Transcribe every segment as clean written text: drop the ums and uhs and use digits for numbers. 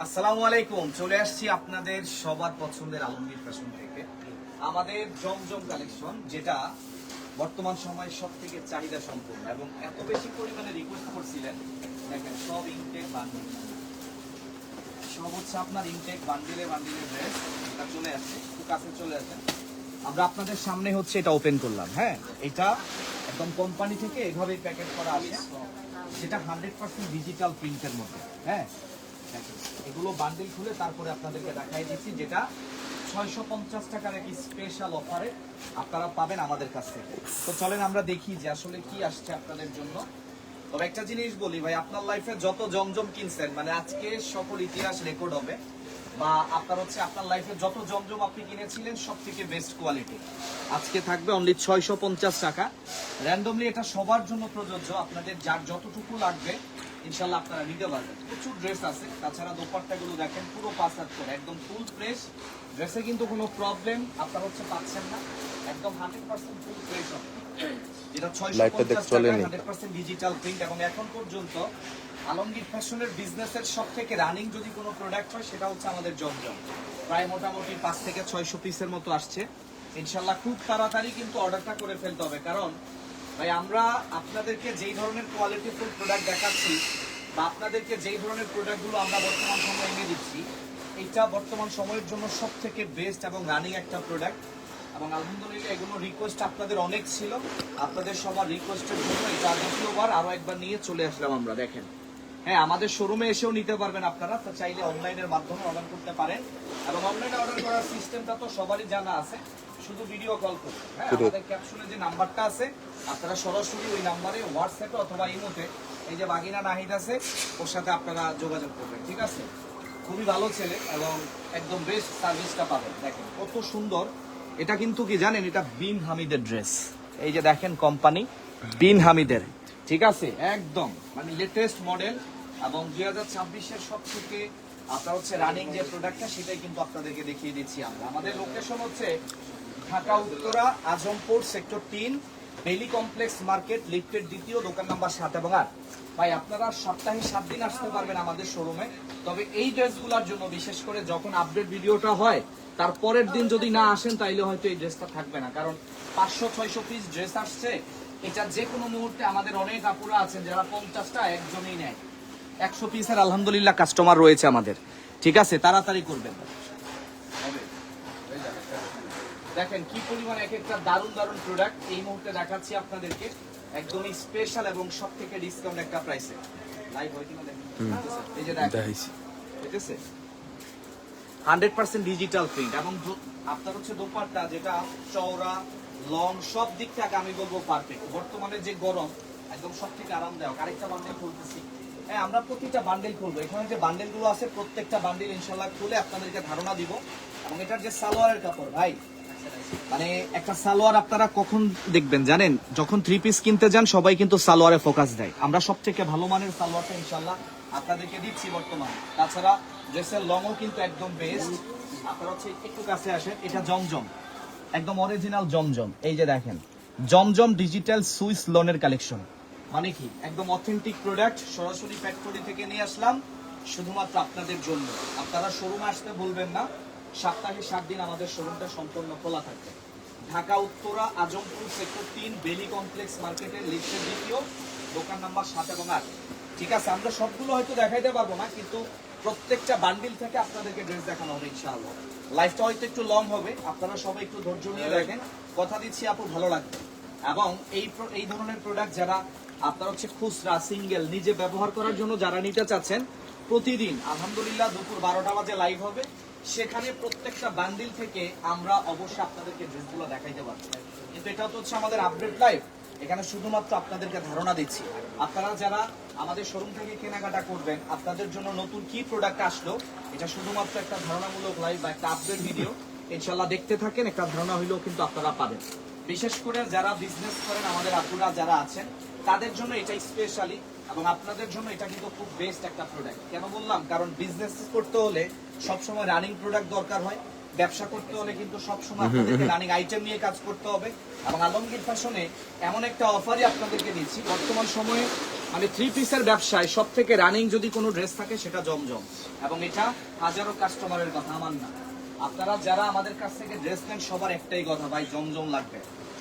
আসসালামু আলাইকুম। চলে আসছি আপনাদের সবার পছন্দের আলমগীর ফ্যাশন থেকে আমাদের জমজম কালেকশন, যেটা বর্তমান সময়ে সব থেকে চাহিদা সম্পূর্ণ এবং এত বেশি পরিমাণে রিকোয়েস্ট করছিলেন। দেখেন সব ইনটেক বান্ডিল, সব হচ্ছে আপনার ইনটেক বান্ডিলে ড্রেস। এটা চলে আসছে, একটু কাছে চলে আসেন। আমরা আপনাদের সামনে হচ্ছে এটা ওপেন করলাম। হ্যাঁ, এটা একদম কোম্পানি থেকে এভাবেই প্যাকেট করা আছে, যেটা 100% ডিজিটাল প্রিন্টের মধ্যে। হ্যাঁ, এগুলো বান্ডিল খুলে তারপরে আপনাদেরকে দেখাই দিচ্ছি, যেটা 650 টাকার একটি স্পেশাল অফারে আপনারা পাবেন আমাদের কাছ থেকে। তো চলেন আমরা দেখি যে আসলে কি আসছে আপনাদের জন্য। তবে একটা জিনিস বলি ভাই, আপনার লাইফে যত জমজম কিনছেন, মানে আজকে সকল ইতিহাস রেকর্ড হবে, বা আপনার হচ্ছে আপনার লাইফে যত জমজম আপনি কিনেছিলেন সব থেকে বেস্ট কোয়ালিটি আজকে থাকবে অনলি 650 টাকা। র্যান্ডমলি এটা সবার জন্য প্রযোজ্য, আপনাদের যার যতটুকু লাগবে ইনশাল্লাহ আপনারা নিতে পারবেন। প্রচুর ড্রেস আছে, তাছাড়া দোপাট্টাগুলো দেখেন পুরো 5 হাত করে একদম ফুল ফ্রেশ ড্রেসে, কিন্তু কোনো প্রবলেম আপনারা হচ্ছে পাচ্ছেন না। একদম 100% ফুল ফ্রেশ হবে, যেটা 650 টাকা 100% ডিজিটাল প্রিন্ট। এবং এখন পর্যন্ত আলমগীর ফ্যাশনের বিজনেসের সব থেকে রানিং যদি কোনো প্রোডাক্ট হয় সেটা হচ্ছে আমাদের জমজম। প্রায় মোটামুটি 5 থেকে 600 পিসের মতো আসছে। ইনশাল্লাহ খুব তাড়াতাড়ি কিন্তু অর্ডারটা করে ফেলতে হবে, কারণ ভাই আমরা আপনাদেরকে যেই ধরনের কোয়ালিটিফুল প্রোডাক্ট দেখাচ্ছি বা আপনাদেরকে যেই ধরনের প্রোডাক্টগুলো আমরা বর্তমান সময়ে এনে দিচ্ছি, এটা বর্তমান সময়ের জন্য সব থেকে বেস্ট এবং রানিং একটা প্রোডাক্ট। এবং আলহামদুলিল্লাহ এগুলো রিকোয়েস্ট আপনাদের অনেক ছিল, আপনাদের সবার রিকোয়েস্টের জন্য এটা দ্বিতীয়বার আরো একবার নিয়ে চলে আসলাম আমরা। দেখেন, হ্যাঁ, আমাদের শোরুমে এসেও নিতে পারবেন আপনারা, তো চাইলে অনলাইনের মাধ্যমে অর্ডার করতে পারেন। এবং অনলাইনে অর্ডার করার সিস্টেমটা তো সবারই জানা আছে, শুধু ভিডিও কল করুন। হ্যাঁ, আমাদের ক্যাপশনে যে নাম্বারটা আছে আপনারা সরাসরি ওই নাম্বারে হোয়াটসঅ্যাপে অথবা ইমোতে এই যে বাগিনা নাহিদ আছে ওর সাথে আপনারা যোগাযোগ করবেন। ঠিক আছে, খুবই ভালো ছেলে এবং একদম বেস্ট সার্ভিসটা পাবেন। দেখেন কত সুন্দর, এটা কিন্তু কি জানেন, এটা বিন হামিদের ড্রেস। এই যে দেখেন কোম্পানি বিন হামিদের, ঠিক আছে, একদম মানে লেটেস্ট মডেল এবং 2026-এর সব থেকে আপনার হচ্ছে রানিং যে প্রোডাক্টটা সেটাই কিন্তু আপনাদেরকে দেখিয়ে দিচ্ছি আমরা। আমাদের লোকেশন হচ্ছে ঢাকা উত্তরা, আজমপুর, সেক্টর 3, বেলি কমপ্লেক্স মার্কেট, লিফটের 2য়, দোকান নাম্বার 7 এবং 8। ভাই আপনারা সপ্তাহে 7 দিন আসতে পারবেন আমাদের শোরুমে। তবে এই ড্রেসগুলোর জন্য বিশেষ করে যখন আপডেট ভিডিওটা হয় তারপরের দিন যদি না আসেন তাইলে হয়তো এই ড্রেসটা থাকবে না, কারণ 500-600 পিস ড্রেস আসছে। এটা যে কোনো মুহূর্তে আমাদের অনেক আপুরা আছেন যারা 50টা একজনই নেয়, 100 পিসের আলহামদুলিল্লাহ কাস্টমার রয়েছে আমাদের। ঠিক আছে, তাড়াতাড়ি করবেন। দেখেন কি পরিমাণ এক একটা দারুণ দারুণ প্রোডাক্ট এই মুহূর্তে দেখাচ্ছি আপনাদেরকে, একদমই স্পেশাল এবং সব থেকে ডিসকাউন্ট একটা প্রাইসে। লাইভ হয় কিনা দেখেন, এই যে দেখেন, ঠিক আছে, 100% ডিজিটাল প্রিন্ট। এবং আপনার হচ্ছে দোপাট্টা, যেটা চওড়া লং সব দিক থেকে আমি বলবো পারফেক্ট। বর্তমানে যে গরম, একদম সব থেকে আরামদায়ক। আরেকটা বান্ডেল খুলতেছি। হ্যাঁ, আমরা প্রতিটা বান্ডেল খুলবো। এখানে যে বান্ডেলগুলো আছে প্রত্যেকটা বান্ডেল ইনশাল্লাহ খুলে আপনাদেরকে ধারণা দিব। এবং এটার যে সালোয়ারের কাপড় ভাই, মানে একটা সালোয়ার আপনারা কখন দেখবেন জানেন, যখন 3 পিস কিনতে যান সবাই কিন্তু সালোয়ারে ফোকাস দেয়। আমরা সব থেকে ভালো মানের সালোয়ারটা ইনশাল্লাহ আপনাদেরকে দিচ্ছি বর্তমানে। তাছাড়া ড্রেসের লংও কিন্তু একদম বেস্ট। আপনারা হচ্ছে একটু কাছে আসেন, এটা জমজম, একদম অরিজিনাল জমজম। এই যে দেখেন জমজম ডিজিটাল সুইস লোনের কালেকশন, মানে কি একদম অথেন্টিক প্রোডাক্ট, সরাসরি ফ্যাক্টরি থেকে নিয়ে আসলাম শুধুমাত্র আপনাদের জন্য। আপনারা শোরুমে আসতে ভুলবেন না, সপ্তাহে 7 দিন আমাদের শোরুমটা সম্পূর্ণ খোলা থাকবে। ঢাকা উত্তরা, আজমপুর, সেক্টর 3, বেলি কমপ্লেক্স মার্কেটের লিফটের 2য়, দোকান নাম্বার 7 এবং 8। ঠিক আছে, আমরা সবগুলো হয়তো দেখাইতে পারবো না, কিন্তু প্রত্যেকটা বান্ডিল থেকে আপনাদেরকে ড্রেস দেখানো হবে ইনশাআল্লাহ। লাইফটা হয়তো একটু লং হবে, আপনারা সবাই একটু ধৈর্য নিয়ে দেখেন, কথা দিচ্ছি আপু ভালো লাগবে। এবং এই ধরনের প্রোডাক্ট যারা আপনার হচ্ছে খুচরা সিঙ্গেল নিজে ব্যবহার করার জন্য যারা নিতে চাচ্ছেন, প্রতিদিন আলহামদুলিল্লাহ দুপুর 12টা বাজে লাইভ হবে, সেখানে প্রত্যেকটা বান্ডিল থেকে আমরা অবশ্যই আপনাদেরকে ড্রেসগুলো দেখাইতে পারবো। কিন্তু এটা তো হচ্ছে আমাদের আপডেট লাইভ, এখানে শুধুমাত্র আপনাদেরকে ধারণা দিচ্ছি। আপনারা যারা আমাদের শোরুম থেকে কেনাকাটা করবেন, আপনাদের জন্য নতুন কি প্রোডাক্ট আসলো, এটা শুধুমাত্র একটা ধারণামূলক লাইভ বা একটা আপডেট ভিডিও। ইনশাল্লাহ দেখতে থাকেন, একটা ধারণা হইলেও কিন্তু আপনারা পাবেন। বিশেষ করে যারা বিজনেস করেন, আমাদের আপুরা যারা আছেন, তাদের জন্য এটা স্পেশালি, এবং আপনাদের জন্য এটা কিন্তু খুব বেস্ট একটা প্রোডাক্ট। কেন বললাম, কারণ বিজনেস করতে হলে সবসময় রানিং প্রোডাক্ট দরকার হয়, ব্যবসা করতে হলে কিন্তু সবসময় আপনাদেরকে রানিং আইটেম নিয়ে কাজ করতে হবে। এবং আলমগীর ফ্যাশনে এমন একটা অফারই আপনাদেরকে দিচ্ছি, বর্তমান সময়ে মানে 3 পিসের ব্যবসায় সব থেকে রানিং যদি কোনো ড্রেস থাকে সেটা জমজম, এবং এটা হাজারো কাস্টমারের কথা, আমার না। আপনারা যারা আমাদের কাছ থেকে ড্রেস নেন সবার একটাই কথা, ভাই জমজম লাগবে।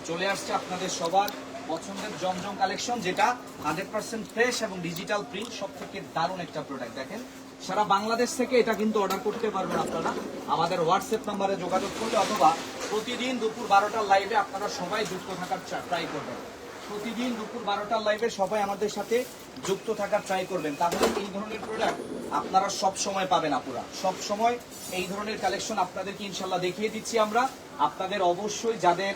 চলে আসছে আপনাদের সবার পছন্দের জমজম কালেকশন, যেটা 100% ফ্রেশ এবং ডিজিটাল প্রিন্ট, সব থেকে দারুণ একটা প্রোডাক্ট। দেখেন সারা বাংলাদেশ থেকে এটা কিন্তু অর্ডার করতে পারবেন আপনারা আমাদের হোয়াটসঅ্যাপ নাম্বারে যোগাযোগ করলে, অথবা প্রতিদিন দুপুর 12টার লাইভে আপনারা সবাই যুক্ত থাকার ট্রাই করবেন। প্রতিদিন দুপুর 12টার লাইভে সবাই আমাদের সাথে যুক্ত থাকার ট্রাই করবেন, তাহলে এই ধরনের প্রোডাক্ট আপনারা সব সময় পাবেন। আপুরা সব সময় এই ধরনের কালেকশন আপনাদেরকে ইনশাল্লাহ দেখিয়ে দিচ্ছি আমরা। আপনাদের অবশ্যই যাদের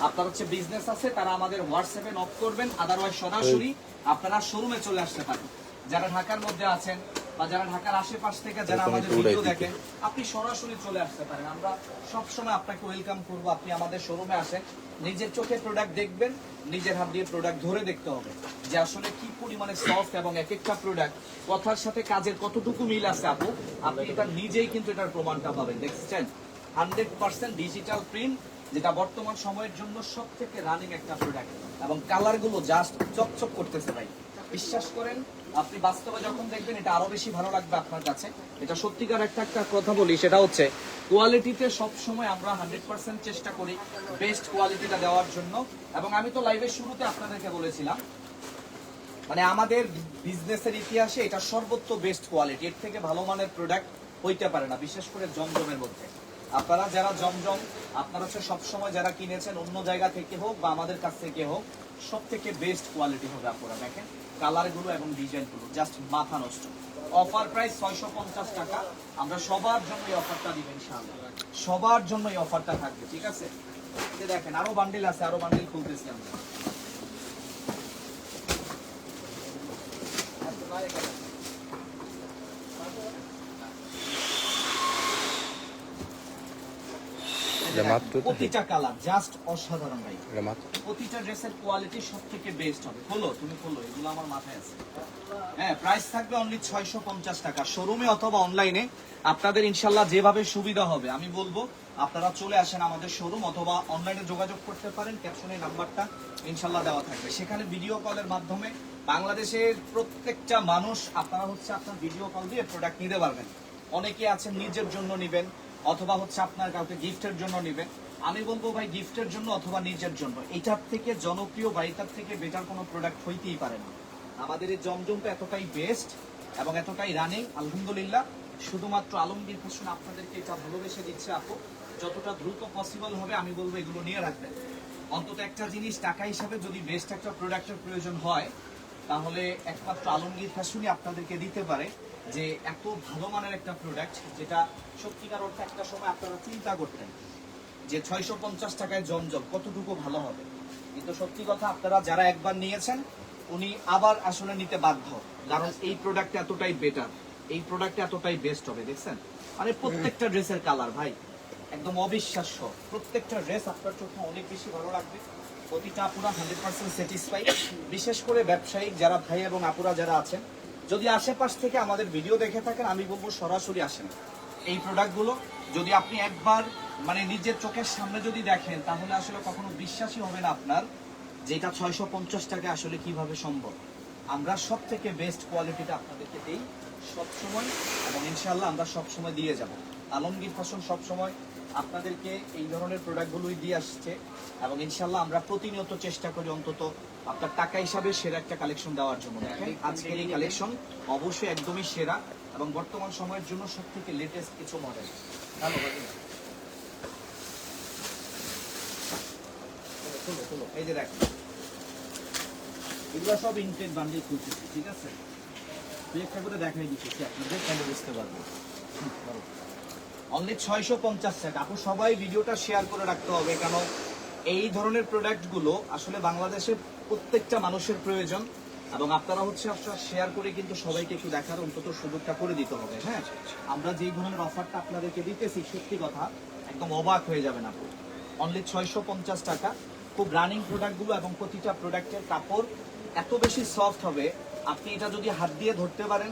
আপনার হচ্ছে বিজনেস আছে তারা আমাদের হোয়াটসঅ্যাপে নক করবেন, আদারওয়াইজ সরাসরি আপনারা শোরুমে চলে আসতে পারেন। যারা ঢাকার মধ্যে আছেন বা যারা ঢাকার আশেপাশ থেকে যারা আমাদের ভিডিও দেখেন, আপনি সরাসরি চলে আসতে পারেন। আমরা সবসময় আপনাকে ওয়েলকাম করবো, আপনি আমাদের শোরুমে আসেন, নিজের চোখে প্রোডাক্ট দেখবেন, নিজের হাত দিয়ে প্রোডাক্ট ধরে দেখতে হবে যে আসলে কি পরিমাণে সফট, এবং এক একটা প্রোডাক্ট কথার সাথে কাজের কতটুকু মিল আছে আপু, আপনি এটা নিজেই কিন্তু এটার প্রমাণটা পাবেন। দেখছেন 100% ডিজিটাল প্রিন্ট, যেটা বর্তমান সময়ের জন্য সব থেকে রানিং একটা প্রোডাক্ট, এবং কালার গুলো জাস্ট চকচক করতেছে ভাই। বিশ্বাস করেন, আপনি বাস্তবে যখন দেখবেন এটা আরো বেশি ভালো লাগবে আপনার কাছে। এটা সত্যিকার একটা কথা বলি, সেটা হচ্ছে কোয়ালিটিতে সব সময় আমরা 100% চেষ্টা করি বেস্ট কোয়ালিটিটা দেওয়ার জন্য। এবং আমি তো লাইভের শুরুতে আপনাদেরকে বলেছিলাম, মানে আমাদের বিজনেসের ইতিহাসে এটা সর্বোচ্চ বেস্ট কোয়ালিটি, এর থেকে ভালো মানের প্রোডাক্ট হইতে পারে না, বিশেষ করে জমজমের মধ্যে। আপনারা যারা জমজম আপনারা হচ্ছে সবসময় যারা কিনেছেন অন্য জায়গা থেকে হোক বা আমাদের কাছ থেকে হোক, সব থেকে বেস্ট কোয়ালিটি হবে। আপনারা দেখেন কালারগুলো এবং ডিজাইনগুলো জাস্ট মাথা নষ্ট। অফার প্রাইস 650 টাকা। আমরা সবার জন্য এই অফারটা দিবেন ইনশাআল্লাহ, সবার জন্য এই অফারটা থাকবে, ঠিক আছে? দেখেন আরো বান্ডিল আছে, আরো বান্ডিল খুলতেছি আমরা। প্রতিটা কালার জাস্ট অসাধারণ ভাই, প্রতিটা ড্রেসের কোয়ালিটি সব থেকে বেস্ট হবে। খোলো, তুমি খোলো, এগুলো আমার মাথায় আছে। হ্যাঁ, প্রাইস থাকবে অনলি 650 টাকা। শোরুমে অথবা অনলাইনে আপনাদের ইনশাল্লাহ যেভাবে সুবিধা হবে, আমি বলবো আপনারা চলে আসেন আমাদের শোরুম, অথবা অনলাইনে যোগাযোগ করতে পারেন। ক্যাপশনে নাম্বারটা ইনশাল্লাহ দেওয়া থাকবে, সেখানে ভিডিও কলের মাধ্যমে বাংলাদেশের প্রত্যেকটা মানুষ আপনারা হচ্ছে আপনার ভিডিও কল দিয়ে প্রোডাক্ট নিতে পারবেন। অনেকে আছেন নিজের জন্য নিবেন, অথবা হচ্ছে আপনার কাউকে গিফটের জন্য নেবেন। আমি বলবো ভাই গিফটের জন্য অথবা নিজের জন্য, এটার থেকে জনপ্রিয় বা এটার থেকে বেটার কোনো প্রোডাক্ট হইতেই পারে না। আমাদের এই জমজমটা এতটাই বেস্ট এবং এতটাই রানিং, আলহামদুলিল্লাহ। শুধুমাত্র আলমগীর ফ্যাশন আপনাদেরকে এটা ভালোবেসে দিচ্ছে আপু। যতটা দ্রুত পসিবল হবে আমি বলবো এগুলো নিয়ে রাখবেন। অন্তত একটা জিনিস, টাকা হিসাবে যদি বেস্ট একটা প্রোডাক্টের প্রয়োজন হয়, তাহলে একমাত্র আলমগীর ফ্যাশনই আপনাদেরকে দিতে পারে যে এত ভালো মানের একটা প্রোডাক্ট, যেটা সত্যিকার অর্থে একটা সময় আপনারা চিন্তা করতেন যে 650 টাকায় জমজম কতটুকু ভালো হবে। কিন্তু সত্যি কথা, আপনারা যারা একবার নিয়েছেন উনি আবার আসলে নিতে বাধ্য, কারণ এই প্রোডাক্ট এতটাই বেটার, এই প্রোডাক্ট এতটাই বেস্ট হবে। দেখছেন মানে প্রত্যেকটা ড্রেসের কালার ভাই একদম অবিশ্বাস্য। প্রত্যেকটা ড্রেস আপনার চোখে অনেক বেশি ভালো লাগবে। প্রতিটা আপুরা 100% স্যাটিসফাই। বিশেষ করে ব্যবসায়িক যারা ভাই এবং আপুরা যারা আছেন, যদি আশেপাশ থেকে আমাদের ভিডিও দেখে থাকেন, আমি বলবো সরাসরি আসেন। এই প্রোডাক্টগুলো যদি আপনি একবার মানে নিজের চোখের সামনে যদি দেখেন, তাহলে আসলে কখনো বিশ্বাসই হবে না আপনার যে এটা 650 টাকা আসলে কিভাবে সম্ভব। আমরা সব থেকে বেস্ট কোয়ালিটিটা আপনাদেরকে দিই সবসময়, এবং ইনশাল্লাহ আমরা সবসময় দিয়ে যাব। আলমগীর ফ্যাশন সবসময় আপনাদেরকে এই ধরনের প্রোডাক্টগুলোই দিয়ে আসছে, এবং ইনশাল্লাহ আমরা প্রতিনিয়ত চেষ্টা করি অন্তত আপনার টাকা হিসাবে সেরা একটা কালেকশন দেওয়ার জন্য। দেখেন আজকের এই কালেকশন অবশ্যই একদমই সেরা এবং বর্তমান সময়ের জন্য সব থেকে লেটেস্ট কিছু মডেল। ভালো এই যে দেখেন এগুলো সব ইনটেক বান্ডিল খুলতেছি, ঠিক আছে? একটা করে দেখাই দিচ্ছি আপনাদের, তাহলে বুঝতে পারবেন। অনলি 650 টাকা। আপু সবাই ভিডিওটা শেয়ার করে রাখতে হবে, কারণ এই ধরনের প্রোডাক্টগুলো আসলে বাংলাদেশের প্রত্যেকটা মানুষের প্রয়োজন, এবং আপনারা হচ্ছে শেয়ার করে কিন্তু সবাইকে একটু দেখার অন্তত সুযোগটা করে দিতে হবে। হ্যাঁ, আমরা যেই ধরনের অফারটা আপনাদেরকে দিতেছি, সত্যি কথা একদম অবাক হয়ে যাবেন আপু। অনলি 650 টাকা। খুব রানিং প্রোডাক্টগুলো, এবং প্রতিটা প্রোডাক্টের কাপড় এত বেশি সফট হবে, আপনি এটা যদি হাত দিয়ে ধরতে পারেন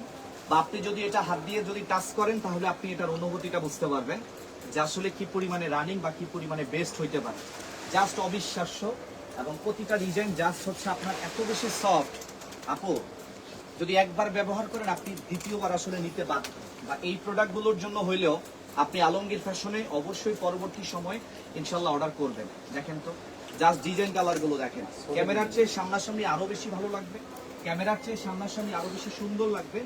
বা আপনি যদি এটা হাত দিয়ে যদি টাচ করেন, তাহলে আপনি এটার অনুভূতিটা বুঝতে পারবেন যে আসলে কি পরিমাণে রানিং বা কি পরিমাণে বেস্ট হইতে পারে। জাস্ট অবিশ্বাস্য, এবং প্রতিটা ডিজাইন জাস্ট হচ্ছে আপনার এত বেশি সফট আপু, যদি একবার ব্যবহার করেন আপনি দ্বিতীয়বার আসলে নিতে বাধ্য, বা এই প্রোডাক্টগুলোর জন্য হইলেও আপনি আলমগীর ফ্যাশনে অবশ্যই পরবর্তী সময় ইনশাল্লাহ অর্ডার করবেন। দেখেন তো জাস্ট ডিজাইন কালারগুলো দেখেন, ক্যামেরার চেয়ে সামনাসামনি আরো বেশি ভালো লাগবে, ক্যামেরার চেয়ে সামনাসামনি আরো বেশি সুন্দর লাগবে,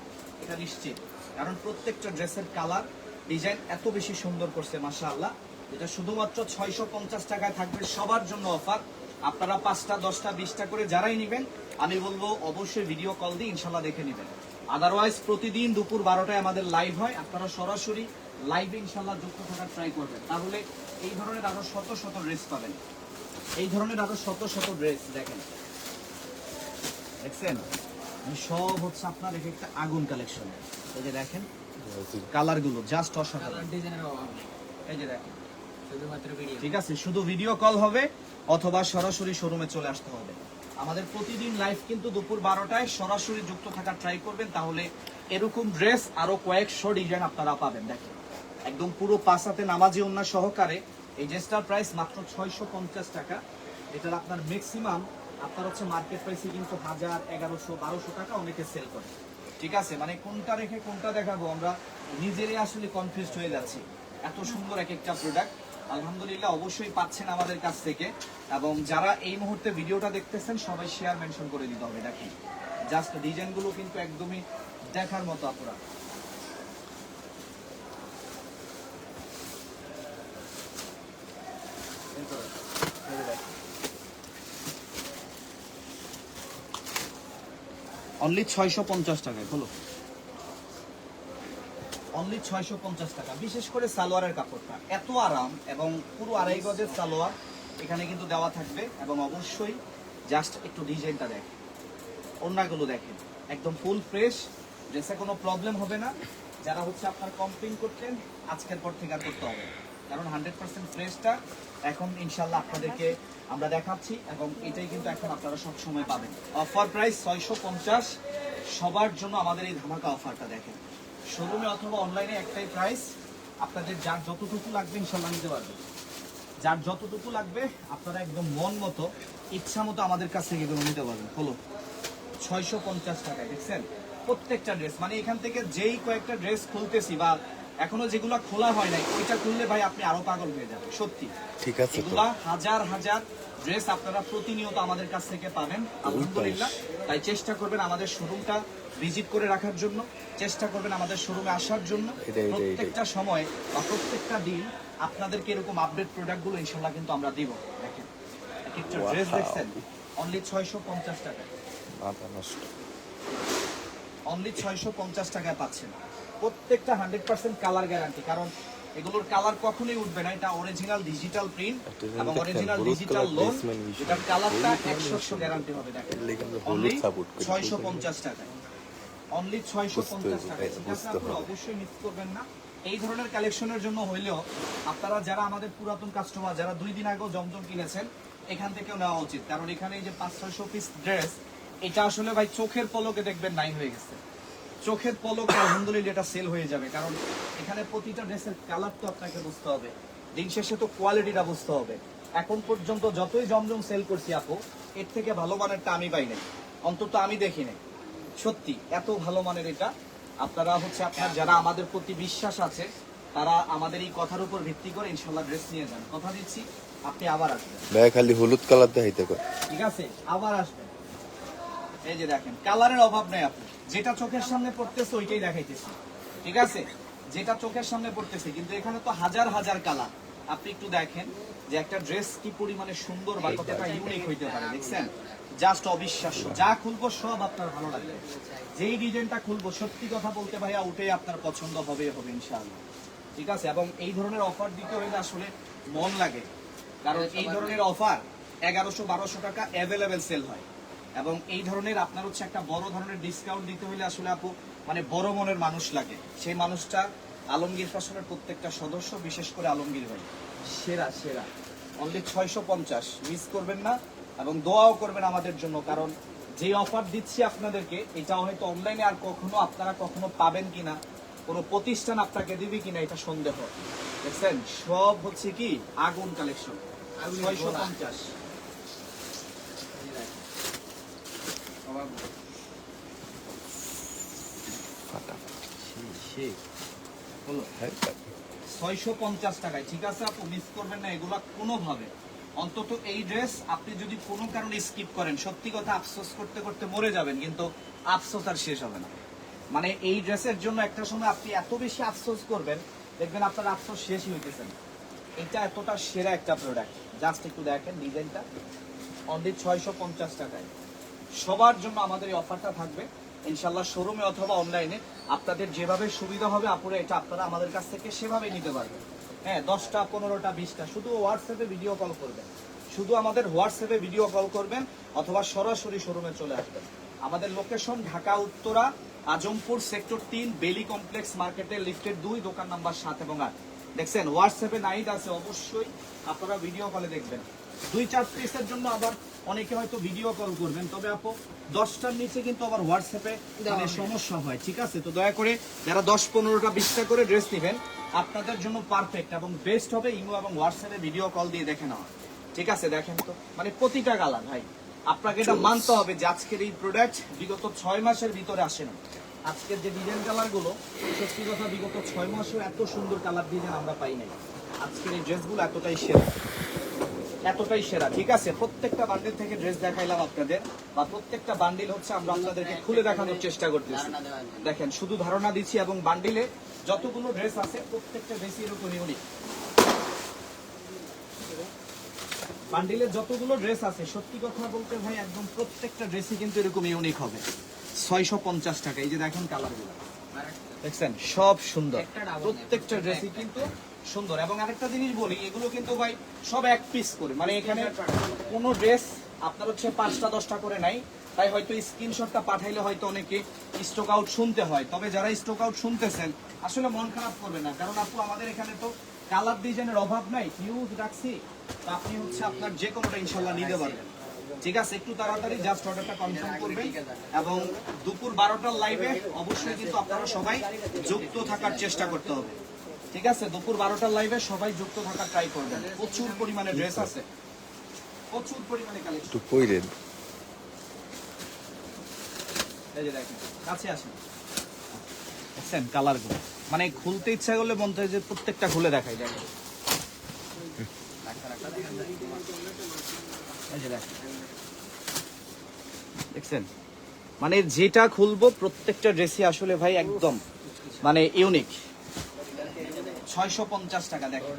এটা নিশ্চিত। কারণ প্রত্যেকটা ড্রেসের কালার ডিজাইন এত বেশি সুন্দর করছে মাশাআল্লাহ। এটা শুধুমাত্র 650 টাকায় থাকবে সবার জন্য অফার। আপনারা 5টা 10টা 20টা করে যারাই নেবেন আমি বলবো অবশ্যই ভিডিও কল দিয়ে ইনশাল্লাহ দেখে নেবেন। আদারওয়াইজ প্রতিদিন দুপুর 12টায় আমাদের লাইভ হয়, আপনারা সরাসরি লাইভে ইনশাল্লাহ যুক্ত থাকার ট্রাই করবেন, তাহলে এই ধরনের আরো শত শত ড্রেস পাবেন। এই ধরনের আরো শত শত ড্রেস দেখেন, দেখছেন সব হচ্ছে আপনার একটা আগুন কালেকশন। এই যে দেখেন কালার গুলো জাস্ট অসাধারণ, এই যে দেখেন ঠিক আছে। শুধু ভিডিও কল হবে অথবা সরাসরি শোরুমে চলে আসতে হবে। আমাদের প্রতিদিন লাইভ কিন্তু দুপুর 12টায় সরাসরি যুক্ত থাকার ট্রাই করবেন, তাহলে এরকম ড্রেস আরো কয়েকশো ডিজাইন আপনারা পাবেন। দেখেন একদম পুরো পাঁচাতে নামাজি ওন্না সহকারে এই ড্রেসটার প্রাইস মাত্র 650 টাকা। এটার আপনার ম্যাক্সিমাম আপনার হচ্ছে মার্কেট প্রাইসে কিন্তু 1000, 1100, 1200 টাকা অনেকে সেল করে। ঠিক আছে, মানে কোনটা রেখে কোনটা দেখাবো আমরা নিজেরাই আসলে কনফিউজড হয়ে যাচ্ছি। এত সুন্দর এক একটা প্রোডাক্ট আলহামদুলিল্লাহ অবশ্যই পাচ্ছেন আমাদের কাছ থেকে। এবং যারা এই মুহূর্তে ভিডিওটা দেখতেছেন সবাই শেয়ার মেনশন করে দিতে হবে। দেখেন জাস্ট ডিজাইনগুলো কিন্তু একদমই দেখার মতো আপনারা। অনলি 650 টাকায় বলো, অনলি 650 টাকা। বিশেষ করে সালোয়ারের কাপড়টা এত আরাম এবং পুরো 2.5 গজের সালোয়ার এখানে কিন্তু দেওয়া থাকবে। এবং অবশ্যই জাস্ট একটু ডিজাইনটা দেখেন, ওড়নাগুলো দেখেন একদম ফুল ফ্রেশ, ড্রেসে কোনো প্রবলেম হবে না। যারা হচ্ছে আপনার কমপ্লেইন করতেন আজকের পর থেকে আর করতে হবে, কারণ 100% ফ্রেশটা এখন ইনশাল্লাহ আপনাদেরকে আমরা দেখাচ্ছি এবং এটাই কিন্তু এখন আপনারা সব সময় পাবেন। অফার প্রাইস 650 সবার জন্য আমাদের এই ধামাকা অফারটা। দেখেন শোরুমে অথবা অনলাইনে একটাই প্রাইস, আপনাদের যার যতটুকু লাগবে ইনশাল্লাহ নিতে পারবেন। যার যতটুকু লাগবে আপনারা একদম মন মতো ইচ্ছা মতো আমাদের কাছ থেকে এগুলো নিতে পারবেন। হলো 650 টাকায়। দেখছেন প্রত্যেকটা ড্রেস, মানে এখান থেকে যেই কয়েকটা ড্রেস খুলতেছি বা এখনো যেগুলো খোলা হয় নাই ওইটা খুললে ভাই আপনি আরো পাগল হয়ে যাবেন সত্যি। ঠিক আছে, এগুলা হাজার হাজার ড্রেস আপনারা প্রতিনিয়ত আমাদের কাছ থেকে পাবেন আলহামদুলিল্লাহ। তাই চেষ্টা করবেন আমাদের শোরুমটা ভিজিট করে রাখার জন্য, চেষ্টা করবেন আমাদের শোরুমে আসার জন্য। প্রত্যেকটা সময় বা প্রত্যেকটা দিন আপনাদেরকে এরকম আপডেট প্রোডাক্টগুলো ইনশাল্লাহ কিন্তু আমরা দিব। দেখেন এক একটা ড্রেস দেখছেন অনলি 650 টাকা, অনলি 650 টাকায় পাচ্ছেন। প্রত্যেকটা 100% কালার গ্যারান্টি, কারণ এগুলোর কালার কখনোই উঠবে না। এটা অরিজিনাল ডিজিটাল প্রিন্ট এবং অরিজিনাল ডিজিটাল লোন, এটার কালারটা 100% গ্যারান্টি হবে। দেখেন অনলি 650 টাকায়, অনলি 650 টাকায়। ঠিক আছে, আপনারা অবশ্যই মিস করবেন না। এই ধরনের কালেকশনের জন্য হইলেও আপনারা যারা আমাদের পুরাতন কাস্টমার, যারা 2 দিন আগেও জমজম কিনেছেন, এখান থেকেও নেওয়া উচিত। কারণ এখানে এই যে 500-600 পিস ড্রেস, এটা আসলে ভাই চোখের পলকে দেখবেন নাই হয়ে গেছে। চোখের পলকে আলহামদুলিল্লাহ এটা সেল হয়ে যাবে, কারণ এখানে প্রতিটা ড্রেসের কালার তো আপনাকে বুঝতে হবে, দিন শেষে তো কোয়ালিটিটা বুঝতে হবে। এখন পর্যন্ত যতই জমজম সেল করছি আপু, এর থেকে ভালো মানেরটা আমি পাই নাই, অন্তত আমি দেখি নাই। সত্যি এত ভালো মানের এটা। আপনারা হচ্ছে আপনার যারা আমাদের প্রতি বিশ্বাস আছে তারা আমাদের এই কথার উপর ভিত্তি করে ইনশাল্লাহ ড্রেস নিয়ে যান। কথা দিচ্ছি আপনি আবার আসবেন ভাই, খালি হলুদ কালার দেখাইতে কয়, ঠিক আছে? আবার আসবেন। এই যে দেখেন কালারের অভাব নেই, আপনি যেটা চোখের সামনে পড়তেছে ওইটাই দেখাইতেছি। ঠিক আছে, যেটা চোখের সামনে পড়তেছে, কিন্তু এখানে তো হাজার হাজার কালার। আপনি একটু দেখেন যে একটা ড্রেস কি পরিমাণে সুন্দর বা কতটা ইউনিক হইতে পারে। দেখছেন জাস্ট অবিশ্বাস্য। যা খুলবো সব আপনার ভালো লাগবে, যেই ডিজাইনটা খুলবো সত্যি কথা বলতে ভাইয়া উঠে আপনার পছন্দ হবে হবে ইনশাআল্লাহ। ঠিক আছে, এবং এই ধরনের অফার দিতে হইলে আসলে মন লাগে, কারণ এই ধরনের অফার 1100-1200 টাকা অ্যাভেলেবেল সেল হয়। এবং এই ধরনের আপনার হচ্ছে একটা বড় ধরনের ডিসকাউন্ট দিতে হলে আসলে আপু মানে বড় মনের মানুষ লাগে। সেই মানুষটা আলমগীর ফ্যাশনের প্রত্যেকটা সদস্য, বিশেষ করে আলমগীর ভাই সেরা সেরা। অনলি 650, মিস করবেন না এবং দোয়াও করবেন আমাদের জন্য, কারণ যে অফার দিচ্ছি আপনাদেরকে এটা হয়তো অনলাইনে আর কখনো আপনারা কখনো পাবেন কিনা, কোনো প্রতিষ্ঠান আপনাকে দিবে কিনা এটা সন্দেহ। দেখছেন সব হচ্ছে কি আগুন কালেকশন। 650 650 হলো 650 টাকায়। ঠিক আছে আপু, মিস করবেন না এগুলা কোনোভাবে। অন্তত এই ড্রেস আপনি যদি কোনো কারণে স্কিপ করেন, সত্যি কথা আফসোস করতে করতে মরে যাবেন, কিন্তু আফসোস আর শেষ হবে না। মানে এই ড্রেসের জন্য একটা সময় আপনি এত বেশি আফসোস করবেন, দেখবেন আপনার আফসোস শেষই হইতেছে না। এটা এতটা সেরা একটা প্রোডাক্ট, জাস্ট একটু দেখেন ডিজাইনটা, অনলি 650 টাকায়। সবার জন্য আমাদের এই অফারটা থাকবে ইনশাল্লাহ, শোরুমে অথবা অনলাইনে আপনাদের যেভাবে সুবিধা হবে আপুরে, এটা আপনারা আমাদের কাছ থেকে সেভাবে নিতে পারবেন। হ্যাঁ, 10টা 15টা 20টা, শুধু হোয়াটসঅ্যাপে ভিডিও কল করবেন, শুধু আমাদের হোয়াটসঅ্যাপে ভিডিও কল করবেন অথবা সরাসরি শোরুমে চলে আসবেন। আমাদের লোকেশন ঢাকা উত্তরা, আজমপুর সেক্টর 3, বেলি কমপ্লেক্স মার্কেটের লিফটের 2, দোকান নাম্বার 7 এবং 8। দেখছেন হোয়াটসঅ্যাপে নাইট আছে, অবশ্যই আপনারা ভিডিও কলে দেখবেন। 2-4 পিসের জন্য আবার অনেকে হয়তো ভিডিও কল করবেন, তবে আপু 10টার নিচে কিন্তু আবার হোয়াটসঅ্যাপে মানে সমস্যা হয়। ঠিক আছে, তো দয়া করে যারা 10, 15টা 20টা করে ড্রেস নেবেন, আপনাদের জন্য পারফেক্ট এবং বেস্ট হবে ইমো এবং হোয়াটসঅ্যাপে ভিডিও কল দিয়ে দেখে নেওয়া। ঠিক আছে, দেখেন তো মানে প্রতিটা কালার ভাই, আপনাকে এটা মানতে হবে যে আজকের এই প্রোডাক্ট বিগত 6 মাসের ভিতরে আসে না। আজকের যে ডিজাইন কালার গুলো, সত্যি কথা বিগত 6 মাসেও এত সুন্দর কালার ডিজাইন আমরা পাই নাই। আজকের এই ড্রেসগুলো এতটাই সেরা, এতটাই সেরা। ঠিক আছে, প্রত্যেকটা বান্ডিল থেকে ড্রেস দেখাইলাম আপনাদের, বা প্রত্যেকটা বান্ডিল হচ্ছে আমরা আপনাদেরকে খুলে দেখানোর চেষ্টা করতেছি। দেখেন শুধু ধারণা দিচ্ছি, এবং বান্ডিলে যতগুলো ড্রেস আছে প্রত্যেকটা ড্রেস এরকম ইউনিক। বান্ডিলে যতগুলো ড্রেস আছে, সত্যি কথা বলতে ভাই একদম প্রত্যেকটা ড্রেসই কিন্তু এরকম ইউনিক হবে। 650 টাকা। এই যে দেখেন কালারগুলো, দেখছেন সব সুন্দর, প্রত্যেকটা ড্রেসই কিন্তু সুন্দর। এবং আরেকটা জিনিস বলি, এগুলো কিন্তু ভাই সব এক পিস করে, মানে এখানে কোনো ড্রেস আপনার হচ্ছে 5টা 10টা করে নাই, তাই হয়তো স্ক্রিনশটটা পাঠাইলে হয়তো অনেকে স্টক আউট শুনতে হয়। তবে যারা স্টক আউট শুনতেছেন আসলে মন খারাপ করবে না, কারণ আপু আমাদের এখানে তো কালার ডিজাইনের অভাব নাই, হিউজ রাখছি, তো আপনি হচ্ছে আপনার যে কোনোটা ইনশাল্লাহ নিতে পারবেন। ঠিক আছে, একটু তাড়াতাড়ি জাস্ট অর্ডারটা কনফার্ম করবেন, এবং দুপুর 12টার লাইভে অবশ্যই কিন্তু আপনারা সবাই যুক্ত থাকার চেষ্টা করতে হবে। ঠিক আছে, দুপুর 12টার লাইভে সবাই যুক্ত থাকার ট্রাই করবেন। প্রচুর পরিমাণে ড্রেস আছে, প্রচুর পরিমাণে কালেকশন। একটু পইরেন। এই যে দেখেন, কাছে আসেন, দেখছেন কালারগুলো, মানে খুলতে ইচ্ছা করলে মন চায় যে প্রত্যেকটা খুলে দেখাই। দেখেন এই যে দেখেন, দেখছেন মানে যেটা খুলবো প্রত্যেকটা ড্রেসই আসলে ভাই একদম মানে ইউনিক। 650 টাকা। দেখেন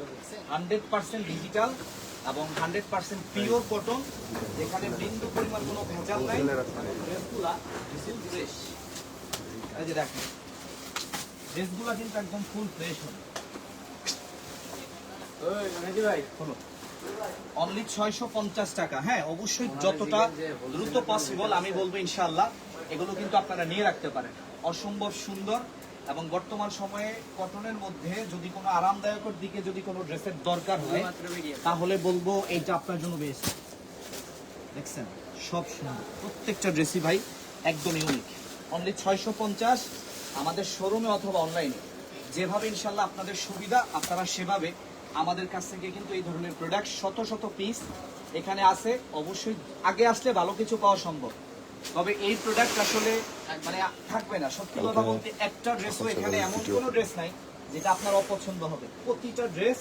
100% ডিজিটাল এবং 100% পিওর কটন, যেখানে বিন্দু পরিমাণ কোনো ভেজাল নাই। ড্রেসগুলা ফ্রেশ, এই যে দেখেন ড্রেসগুলা কিন্তু একদম ফুল ফ্রেশ হবে। অনলি 650 টাকা। হ্যাঁ, অবশ্যই যতটা দ্রুত পসিবল আমি বলবো ইনশাআল্লাহ এগুলো কিন্তু আপনারা নিয়ে রাখতে পারেন। অসম্ভব সুন্দর, এবং বর্তমান সময়ে কটনের মধ্যে যদি কোনো আরামদায়কের দিকে যদি কোনো ড্রেসের দরকার হয়, তাহলে বলবো এইটা আপনার জন্য বেস্ট। দেখছেন সব সুন্দর, প্রত্যেকটা ড্রেসই ভাই একদম ইউনিক। অনলি 650 আমাদের শোরুমে অথবা অনলাইনে, যেভাবে ইনশাল্লাহ আপনাদের সুবিধা আপনারা সেভাবে আমাদের কাছ থেকে কিন্তু এই ধরনের প্রোডাক্ট শত শত পিস এখানে আছে। অবশ্যই আগে আসলে ভালো কিছু পাওয়া সম্ভব, তবে এই প্রোডাক্ট আসলে মানে থাকবে না। সত্যি কথা বলতে একটা ড্রেসও এখানে এমন কোনো ড্রেস নাই যেটা আপনার অপছন্দ হবে। প্রতিটা ড্রেস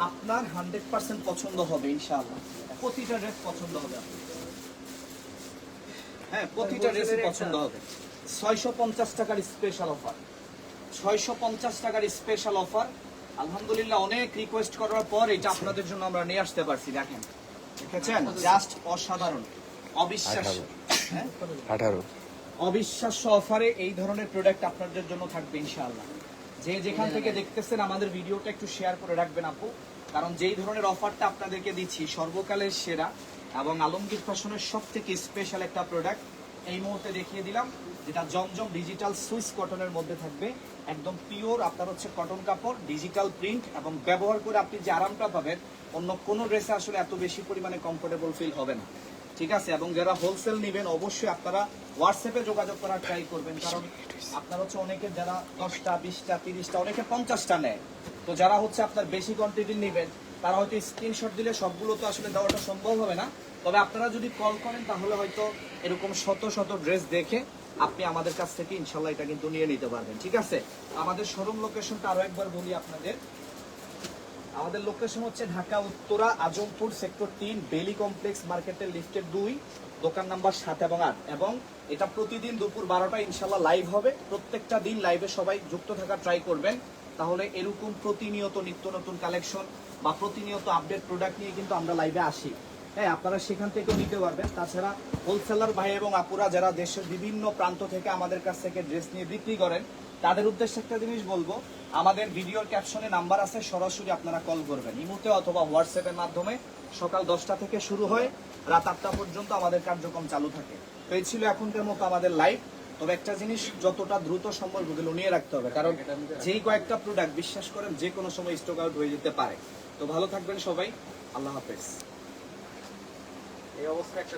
আপনার 100% পছন্দ হবে ইনশাআল্লাহ। প্রতিটা ড্রেস পছন্দ হবে আপনার, হ্যাঁ প্রতিটা ড্রেসই পছন্দ হবে। 650 টাকার স্পেশাল অফার, 650 টাকার স্পেশাল অফার। আলহামদুলিল্লাহ অনেক রিকোয়েস্ট করার পর এটা আপনাদের জন্য আমরা নিয়ে আসতে পারছি। দেখেন, দেখেছেন জাস্ট অসাধারণ, অবিশ্বাস্য। হ্যাঁ 18 অবিশ্বাস্য অফারে এই ধরনের প্রোডাক্ট আপনাদের জন্য থাকবে ইনশাআল্লাহ। যে যেখান থেকে দেখতেছেন আমাদের ভিডিওটা একটু শেয়ার করে রাখবেন আপু, কারণ যেই ধরনের অফারটা আপনাদেরকে দিচ্ছি সর্বকালের সেরা এবং আলমগীর ফ্যাশনের সব থেকে স্পেশাল একটা প্রোডাক্ট এই মুহূর্তে দেখিয়ে দিলাম, যেটা জমজম ডিজিটাল সুইস কটনের মধ্যে থাকবে। একদম পিওর আপনার হচ্ছে কটন কাপড়, ডিজিটাল প্রিন্ট, এবং ব্যবহার করে আপনি যে আরামটা পাবেন অন্য কোনো ড্রেসে আসলে এত বেশি পরিমাণে কমফোর্টেবল ফিল হবে না। ঠিক আছে, এবং যারা হোলসেল নেবেন অবশ্যই আপনারা হোয়াটসঅ্যাপে যোগাযোগ করার ট্রাই করবেন, কারণ আপনার হচ্ছে অনেকে যারা 10টা 20টা 30টা অনেকে 50টা নেয়, তো যারা হচ্ছে আপনার বেশি কোয়ান্টিটি নেবেন তারা হয়তো স্ক্রিনশট দিলে সবগুলো তো আসলে দেওয়াটা সম্ভব হবে না। তবে আপনারা যদি কল করেন তাহলে হয়তো এরকম শত শত ড্রেস দেখে আপনি আমাদের কাছ থেকে ইনশাল্লাহ এটা কিন্তু নিয়ে নিতে পারবেন। ঠিক আছে, আমাদের শোরুম লোকেশনটা আরো একবার বলি আপনাদের। আমাদের লোকেশন হচ্ছে ঢাকা উত্তরা আজমপুর সেক্টর 3 বেলি কমপ্লেক্স মার্কেটের লিফটের 2, দোকান নাম্বার 7 এবং 8। এবং এটা প্রতিদিন দুপুর 12টায় ইনশাল্লাহ লাইভ হবে। প্রত্যেকটা দিন লাইভে সবাই যুক্ত থাকার ট্রাই করবেন, তাহলে এরকম প্রতিনিয়ত নিত্য নতুন কালেকশন বা প্রতিনিয়ত আপডেট প্রোডাক্ট নিয়ে কিন্তু আমরা লাইভে আসি। হ্যাঁ, আপনারা সেখান থেকেও নিতে পারবেন। তাছাড়া হোলসেলার ভাই এবং আপুরা যারা দেশের বিভিন্ন প্রান্ত থেকে আমাদের কাছ থেকে ড্রেস নিয়ে বিক্রি করেন, তাদের উদ্দেশ্যে একটা জিনিস বলবো, আমাদের ভিডিওর ক্যাপশনে নাম্বার আছে, সরাসরি আপনারা কল করবেন ইমোতে অথবা হোয়াটসঅ্যাপের মাধ্যমে। সকাল 10টা থেকে শুরু হয়, রাত 8টা পর্যন্ত আমাদের কার্যক্রম চালু থাকে। তো এই ছিল এখনকার মতো আমাদের লাইভ। তবে একটা জিনিস যতটা দ্রুত সম্ভব ওগুলো নিয়ে রাখতে হবে, কারণ যেই কয়েকটা প্রোডাক্ট বিশ্বাস করেন যে কোনো সময় স্টক আউট হয়ে যেতে পারে। তো ভালো থাকবেন সবাই, আল্লাহ হাফেজ। এই অবস্থা একটা